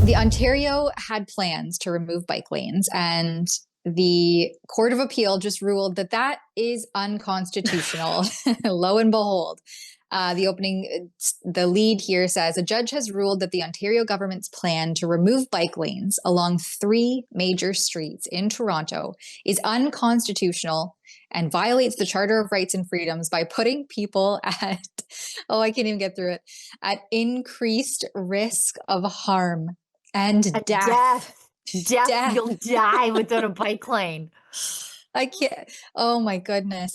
The Ontario had plans to remove bike lanes, and the Court of Appeal just ruled that that is unconstitutional. Lo and behold, the lead here says a judge has ruled that the Ontario government's plan to remove bike lanes along 3 major streets in Toronto is unconstitutional and violates the Charter of Rights and Freedoms by putting people at, oh, I can't even get through it, at increased risk of harm and death. Death. You'll die without a bike lane. I can't. Oh my goodness.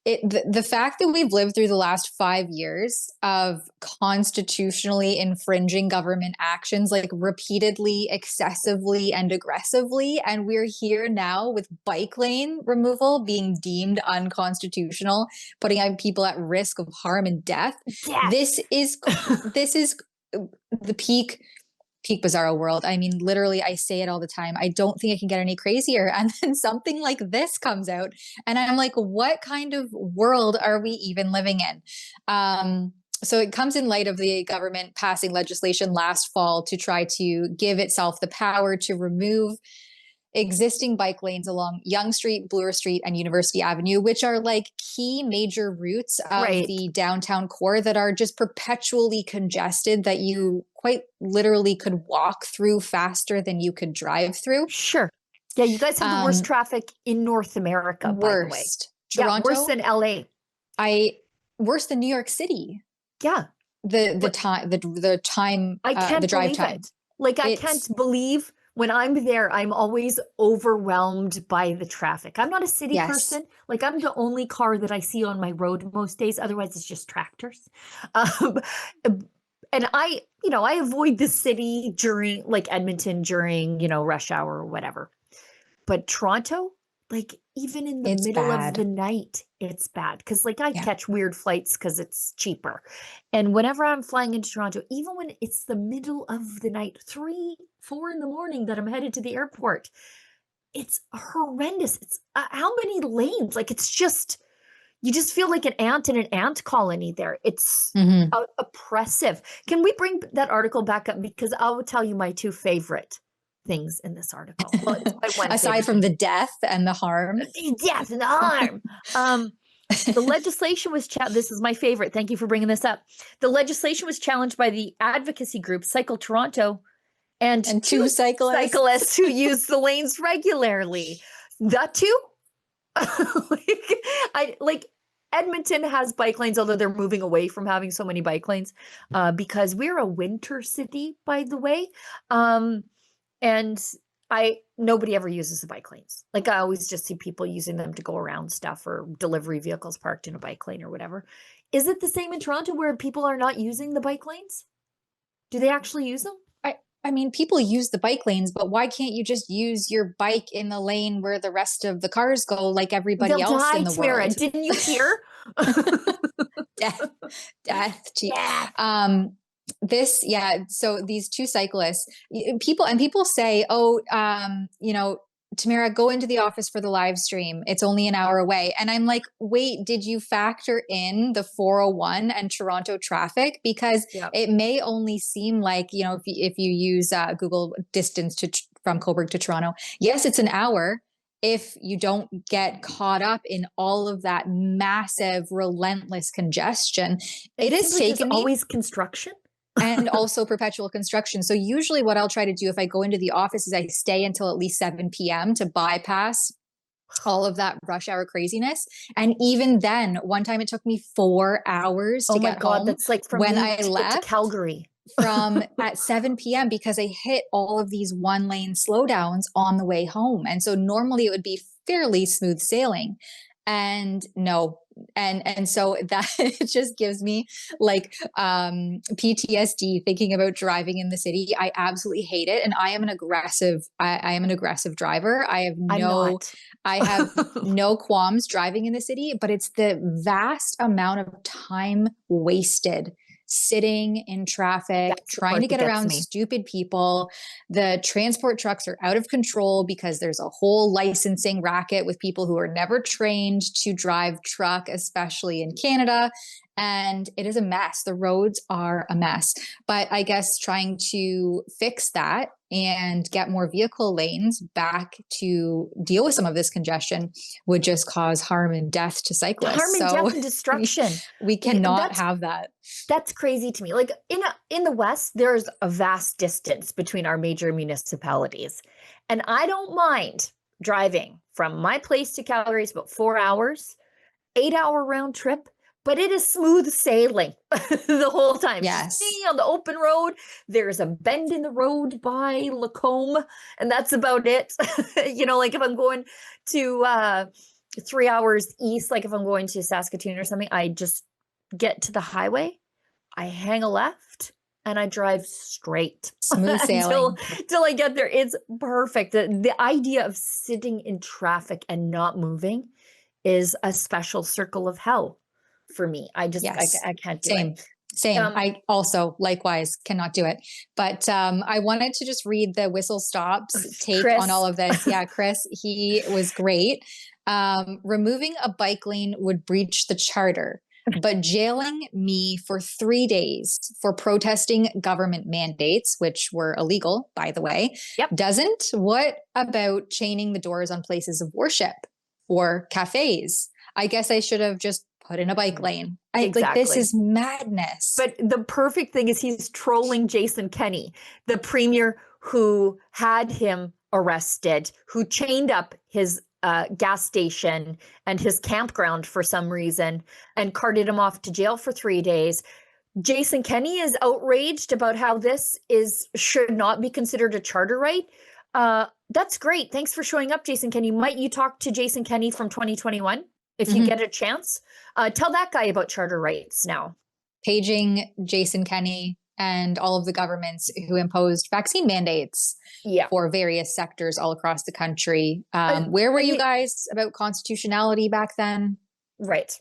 The fact that we've lived through the last 5 years of constitutionally infringing government actions, like repeatedly, excessively, and aggressively. And we're here now with bike lane removal being deemed unconstitutional, putting people at risk of harm and death. This is the peak bizarro world. I mean, literally, I say it all the time. I don't think it can get any crazier. And then something like this comes out, and I'm like, what kind of world are we even living in? So it comes in light of the government passing legislation last fall to try to give itself the power to remove existing bike lanes along Yonge Street, Bloor Street, and University Avenue, which are like key major routes of the downtown core that are just perpetually congested, that you quite literally could walk through faster than you could drive through. Sure. Yeah, you guys have the worst traffic in North America, by the way. Toronto. Yeah, worse than LA. Worse than New York City. Yeah. The drive time. Like, I can't believe when I'm there, I'm always overwhelmed by the traffic. I'm not a city person. Like, I'm the only car that I see on my road most days. Otherwise, it's just tractors. And I avoid the city during, like, Edmonton during, rush hour or whatever. But Toronto, like, even in the middle of the night, it's bad. Because, like, I catch weird flights because it's cheaper. And whenever I'm flying into Toronto, even when it's the middle of the night, 3, 4 in the morning that I'm headed to the airport, it's horrendous. It's how many lanes? Like, it's just, you just feel like an ant in an ant colony there. It's oppressive. Can we bring that article back up? Because I will tell you my 2 favorite things in this article. Well, aside from the death and the harm. Death and the harm. The legislation was this is my favorite. Thank you for bringing this up. The legislation was challenged by the advocacy group Cycle Toronto and 2 cyclists who use the lanes regularly. That too? Edmonton has bike lanes, although they're moving away from having so many bike lanes because we're a winter city, by the way. And nobody ever uses the bike lanes. Like, I always just see people using them to go around stuff, or delivery vehicles parked in a bike lane or whatever. Is it the same in Toronto where people are not using the bike lanes? Do they actually use them? I mean, people use the bike lanes, but why can't you just use your bike in the lane where the rest of the cars go, like everybody else in the Tamara, world? Didn't you hear? Death. So these 2 cyclists, people say, Tamara, go into the office for the live stream. It's only an hour away. And I'm like, wait, did you factor in the 401 and Toronto traffic? Because it may only seem like, if you use Google distance from Cobourg to Toronto, yes, it's an hour. If you don't get caught up in all of that massive, relentless congestion, it has taken me always construction. and also perpetual construction. So usually what I'll try to do if I go into the office is I stay until at least 7 p.m. to bypass all of that rush hour craziness. And even then, one time it took me 4 hours to get home. That's like from when I left to Calgary from at 7 p.m. because I hit all of these 1-lane slowdowns on the way home. And so normally it would be fairly smooth sailing. And no. And so that it just gives me like PTSD thinking about driving in the city. I absolutely hate it. And I am an aggressive driver. I have no qualms driving in the city, but it's the vast amount of time wasted sitting in traffic, trying to get around stupid people. The transport trucks are out of control because there's a whole licensing racket with people who are never trained to drive truck, especially in Canada. and it is a mess. The roads are a mess. But I guess trying to fix that and get more vehicle lanes back to deal with some of this congestion would just cause harm and death to cyclists. Harm and death and destruction. We cannot have that. That's crazy to me. Like in the West, there's a vast distance between our major municipalities. And I don't mind driving from my place to Calgary. It's about 4 hours, 8-hour round trip, but it is smooth sailing the whole time. Yes. Just on the open road, there's a bend in the road by Lacombe, and that's about it. Like if I'm going to 3 hours east, like if I'm going to Saskatoon or something, I just get to the highway, I hang a left, and I drive straight. Smooth sailing. Till I get there. It's perfect. The idea of sitting in traffic and not moving is a special circle of hell for me. I just, yes. I can't do it. Same. I also likewise cannot do it. But I wanted to just read the Whistle Stop's take Chris. On all of this. Yeah, Chris, he was great. Removing a bike lane would breach the charter, but jailing me for 3 days for protesting government mandates, which were illegal, by the way, doesn't. What about chaining the doors on places of worship or cafes? I guess I should have just put in a bike lane. Exactly. This is madness. But the perfect thing is he's trolling Jason Kenney, the premier who had him arrested, who chained up his gas station and his campground for some reason and carted him off to jail for 3 days. Jason Kenney is outraged about how this should not be considered a charter right. That's great. Thanks for showing up, Jason Kenney. Might you talk to Jason Kenney from 2021 if you get a chance? Tell that guy about charter rights now. Paging Jason Kenney and all of the governments who imposed vaccine mandates for various sectors all across the country. Where were you guys about constitutionality back then? Right.